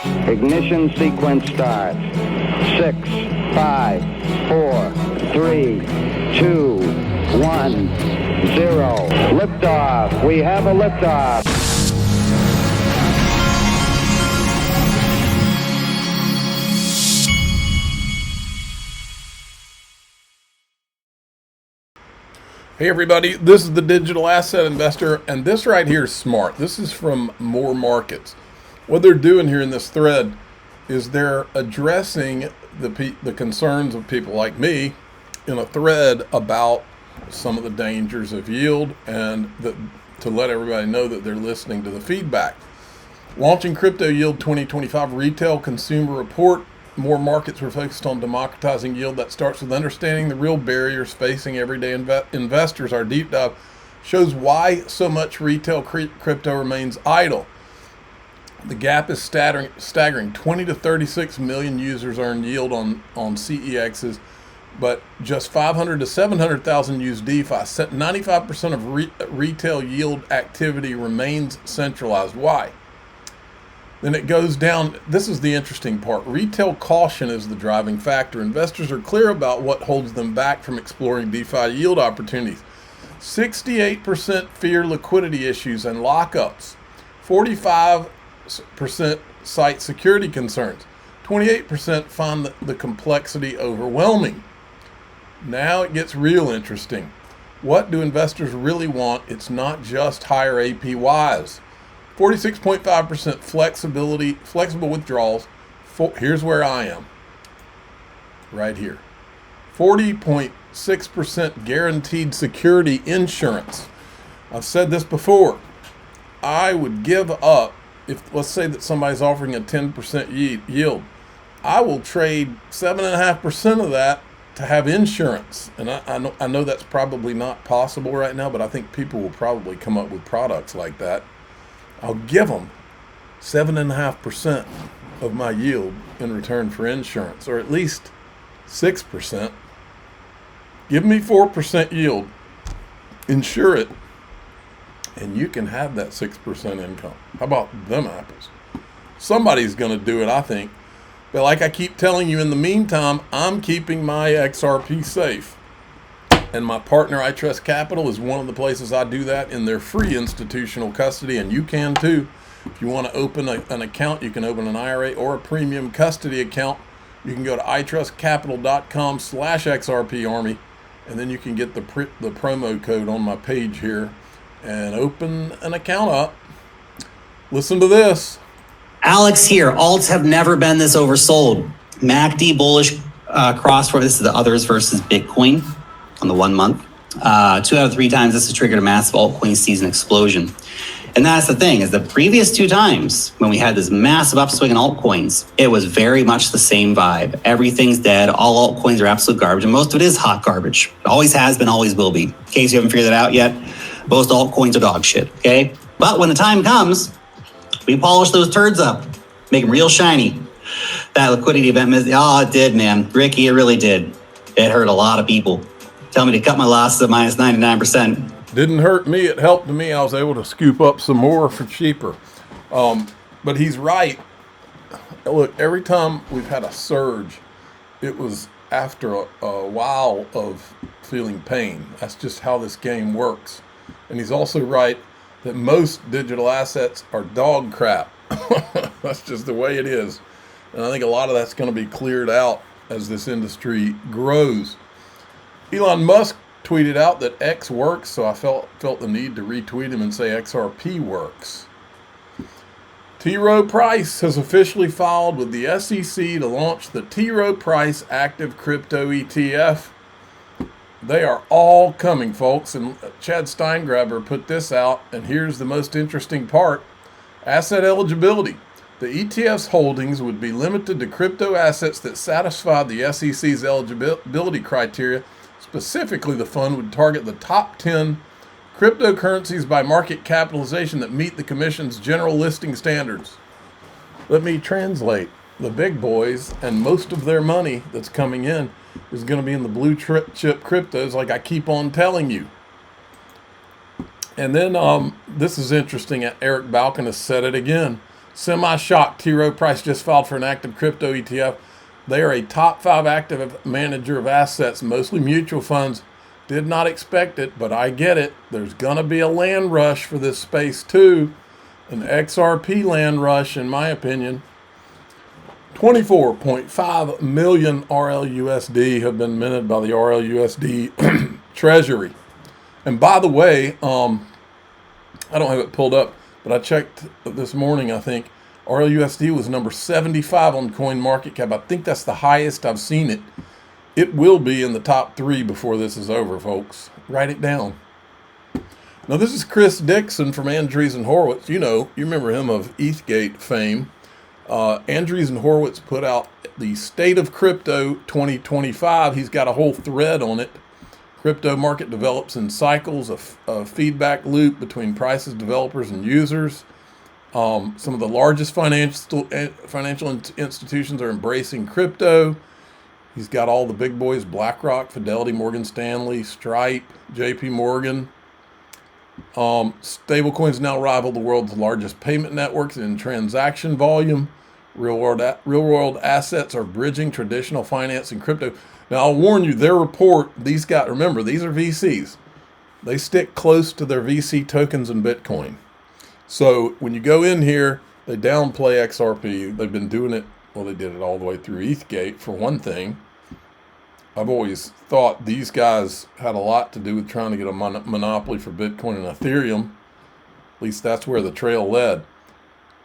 Ignition sequence starts. 6, 5, 4, 3, 2, 1, 0. Liftoff. We have a liftoff. Hey everybody, this is the Digital Asset Investor, and this right here is smart. This is from More Markets. What they're doing here in this thread is they're addressing the concerns of people like me in a thread about some of the dangers of yield, and to let everybody know that they're listening to the feedback. Launching Crypto Yield 2025 Retail Consumer Report. More Markets were focused on democratizing yield. That starts with understanding the real barriers facing everyday investors. Our deep dive shows why so much retail crypto remains idle. The gap is staggering. 20 to 36 million users earn yield on CEXs, but just 500 to 700,000 use DeFi. 95% of retail yield activity remains centralized. Why? Then it goes down. This is the interesting part. Retail caution is the driving factor. Investors are clear about what holds them back from exploring DeFi yield opportunities. 68% fear liquidity issues and lockups. 45% cite security concerns. 28% find the complexity overwhelming. Now it gets real interesting. What do investors really want? It's not just higher APYs. 46.5% flexible withdrawals. Here's where I am. Right here. 40.6% guaranteed security insurance. I've said this before. I would give up if, let's say that somebody's offering a 10% yield. I will trade 7.5% of that to have insurance. And I know that's probably not possible right now, but I think people will probably come up with products like that. I'll give them 7.5% of my yield in return for insurance, or at least 6%. Give me 4% yield, insure it, and you can have that 6% income. How about them apples? Somebody's going to do it, I think. But like I keep telling you, in the meantime, I'm keeping my XRP safe. And my partner, iTrustCapital, is one of the places I do that in their free institutional custody, and you can too. If you want to open an account, you can open an IRA or a premium custody account. You can go to iTrustCapital.com/XRPArmy, and then you can get the promo code on my page here and open an account up. Listen to this. Alex here. Alts have never been this oversold. MACD bullish cross for this is the others versus Bitcoin. On the 1 month, 2 out of 3 times this has triggered a massive altcoin season explosion. And that's the thing, is the previous 2 times when we had this massive upswing in altcoins, it was very much the same vibe. Everything's dead. All altcoins are absolute garbage, and most of it is hot garbage. It always has been, always will be. In case you haven't figured that out yet, most altcoins are dog shit, okay? But when the time comes, we polish those turds up, make them real shiny. That liquidity event, oh, it did, man. Ricky, it really did. It hurt a lot of people. Tell me to cut my losses at minus 99%. Didn't hurt me. It helped me. I was able to scoop up some more for cheaper. But he's right. Look, every time we've had a surge, it was after a while of feeling pain. That's just how this game works. And he's also right that most digital assets are dog crap. That's just the way it is. And I think a lot of that's going to be cleared out as this industry grows. Elon Musk tweeted out that X works, so I felt the need to retweet him and say XRP works. T. Rowe Price has officially filed with the SEC to launch the T. Rowe Price Active Crypto ETF. They are all coming, folks, and Chad Steingraber put this out, and here's the most interesting part. Asset eligibility. The ETF's holdings would be limited to crypto assets that satisfy the SEC's eligibility criteria. Specifically, the fund would target the top 10 cryptocurrencies by market capitalization that meet the Commission's general listing standards. Let me translate. The big boys, and most of their money that's coming in is going to be in the blue chip cryptos, like I keep on telling you. And then this is interesting. Eric Balkin has said it again. Semi-shocked, T. Rowe Price just filed for an active crypto ETF. They are a top 5 active manager of assets, mostly mutual funds. Did not expect it, but I get it. There's going to be a land rush for this space too. An XRP land rush, in my opinion. 24.5 million RLUSD have been minted by the RLUSD Treasury. And by the way, I don't have it pulled up, but I checked this morning, I think. RLUSD was number 75 on CoinMarketCap. I think that's the highest I've seen it. It will be in the top 3 before this is over, folks. Write it down. Now, this is Chris Dixon from Andreessen Horowitz. You remember him of ETHgate fame. Andreessen Horowitz put out the State of Crypto 2025. He's got a whole thread on it. Crypto market develops in cycles, a feedback loop between prices, developers, and users. Some of the largest financial institutions are embracing crypto. He's got all the big boys: BlackRock, Fidelity, Morgan Stanley, Stripe, JP Morgan. Stablecoins now rival the world's largest payment networks in transaction volume. Real world assets are bridging traditional finance and crypto. Now, I'll warn you, their report, remember, these are VCs. They stick close to their VC tokens and Bitcoin. So when you go in here, they downplay XRP. They've been doing it, well, they did it all the way through ETHgate, for one thing. I've always thought these guys had a lot to do with trying to get a monopoly for Bitcoin and Ethereum. At least that's where the trail led.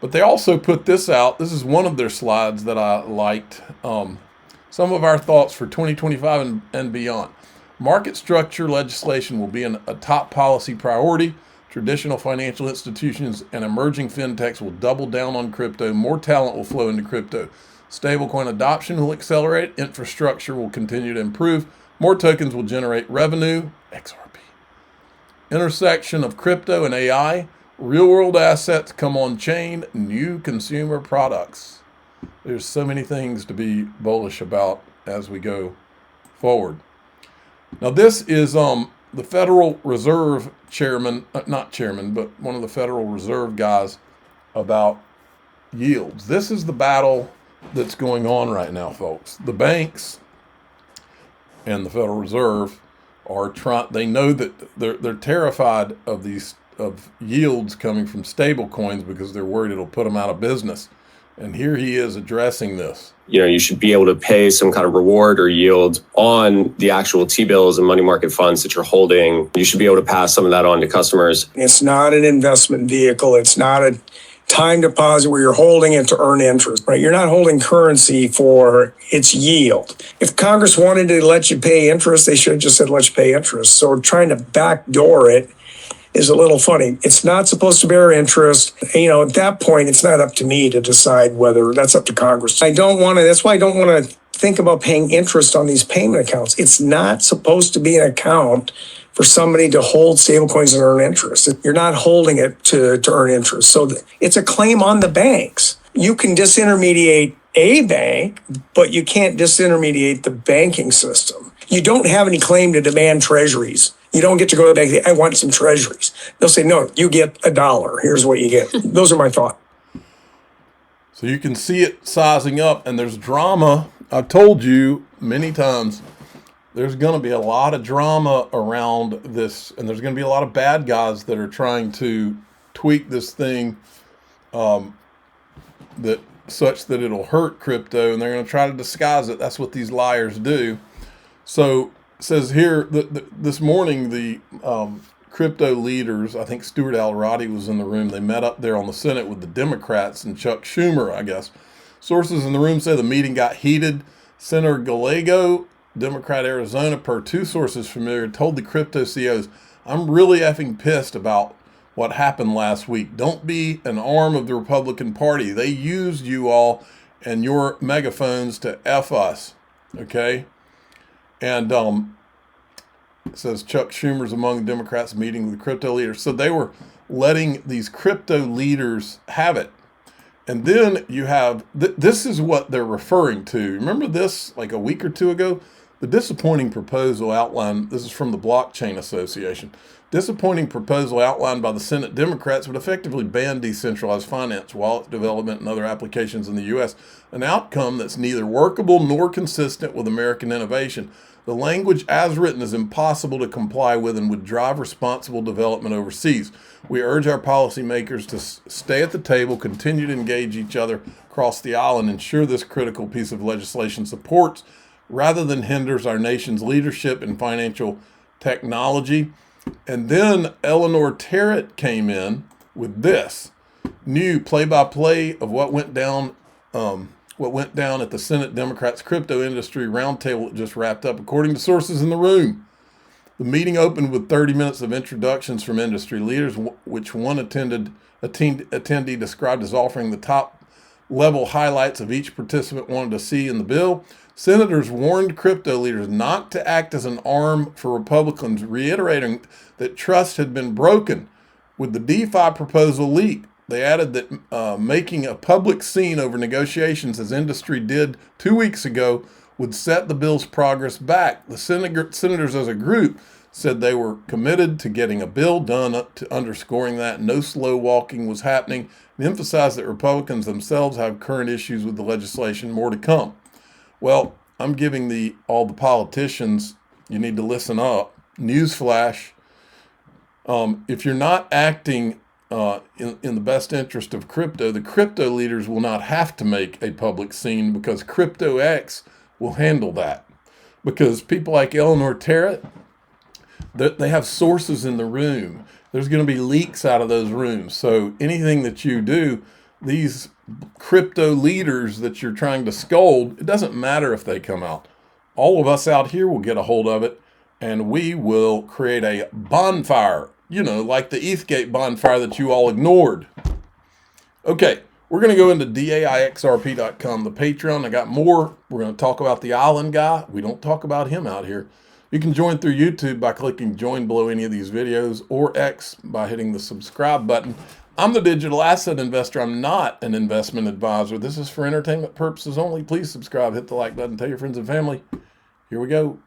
But they also put this out. This is one of their slides that I liked. Some of our thoughts for 2025 and beyond. Market structure legislation will be a top policy priority. Traditional financial institutions and emerging fintechs will double down on crypto. More talent will flow into crypto. Stablecoin adoption will accelerate. Infrastructure will continue to improve. More tokens will generate revenue. XRP. Intersection of crypto and AI. Real-world assets come on chain. New consumer products. There's so many things to be bullish about as we go forward. Now, this is the Federal Reserve chairman, not chairman, but one of the Federal Reserve guys about yields. This is the battle that's going on right now, folks. The banks and the Federal Reserve are they know that they're terrified of yields coming from stable coins because they're worried it'll put them out of business. And here he is addressing this. You should be able to pay some kind of reward or yield on the actual T-bills and money market funds that you're holding. You should be able to pass some of that on to customers. It's not an investment vehicle. It's not a time deposit where you're holding it to earn interest, right? You're not holding currency for its yield. If Congress wanted to let you pay interest, they should have just said, let you pay interest. So trying to backdoor it is a little funny. It's not supposed to bear interest. At that point, it's not up to me to decide whether that's up to Congress. That's why I don't want to think about paying interest on these payment accounts. It's not supposed to be an account for somebody to hold stablecoins and earn interest. You're not holding it to earn interest. So it's a claim on the banks. You can disintermediate a bank, but you can't disintermediate the banking system. You don't have any claim to demand treasuries. You don't get to go to the bank and say, I want some treasuries. They'll say, no, you get $1. Here's what you get. Those are my thoughts. So you can see it sizing up, and there's drama. I've told you many times, there's going to be a lot of drama around this, and there's going to be a lot of bad guys that are trying to tweak this thing such that it'll hurt crypto, and they're going to try to disguise it. That's what these liars do. So it says here that this morning the crypto leaders, I think Stuart Alradi was in the room. They met up there on the Senate with the Democrats and Chuck Schumer, I guess. Sources in the room say the meeting got heated. Senator Gallego, Democrat Arizona, per 2 sources familiar, told the crypto CEOs, I'm really effing pissed about what happened last week. Don't be an arm of the Republican Party. They used you all and your megaphones to F us, okay? And it says Chuck Schumer's among the Democrats meeting with the crypto leaders. So they were letting these crypto leaders have it. And then you have, this is what they're referring to. Remember this like a week or 2 ago? The disappointing proposal outlined, this is from the Blockchain Association, disappointing proposal outlined by the Senate Democrats would effectively ban decentralized finance, wallet development, and other applications in the U.S., an outcome that's neither workable nor consistent with American innovation. The language as written is impossible to comply with and would drive responsible development overseas. We urge our policymakers to stay at the table, continue to engage each other across the aisle, and ensure this critical piece of legislation supports rather than hinders our nation's leadership in financial technology. And then Eleanor Terrett came in with this new play-by-play of what went down at the Senate Democrats Crypto Industry Roundtable that just wrapped up. According to sources in the room, the meeting opened with 30 minutes of introductions from industry leaders, which one attendee described as offering the top-level highlights of each participant wanted to see in the bill. Senators warned crypto leaders not to act as an arm for Republicans, reiterating that trust had been broken with the DeFi proposal leak. They added that making a public scene over negotiations, as industry did 2 weeks ago, would set the bill's progress back. The senators as a group said they were committed to getting a bill done, to underscoring that no slow walking was happening, and emphasized that Republicans themselves have current issues with the legislation, more to come. Well, I'm giving all the politicians, you need to listen up. Newsflash, if you're not acting in the best interest of crypto, the crypto leaders will not have to make a public scene because CryptoX will handle that. Because people like Eleanor Terrett, they have sources in the room. There's going to be leaks out of those rooms. So anything that you do, these crypto leaders that you're trying to scold, it doesn't matter if they come out. All of us out here will get a hold of it, and we will create a bonfire, like the ETHgate bonfire that you all ignored. Okay, we're going to go into DAIXRP.com, the Patreon. I got more. We're going to talk about the island guy. We don't talk about him out here. You can join through YouTube by clicking join below any of these videos, or X by hitting the subscribe button. I'm the digital asset investor. I'm not an investment advisor. This is for entertainment purposes only. Please subscribe, hit the like button, tell your friends and family. Here we go.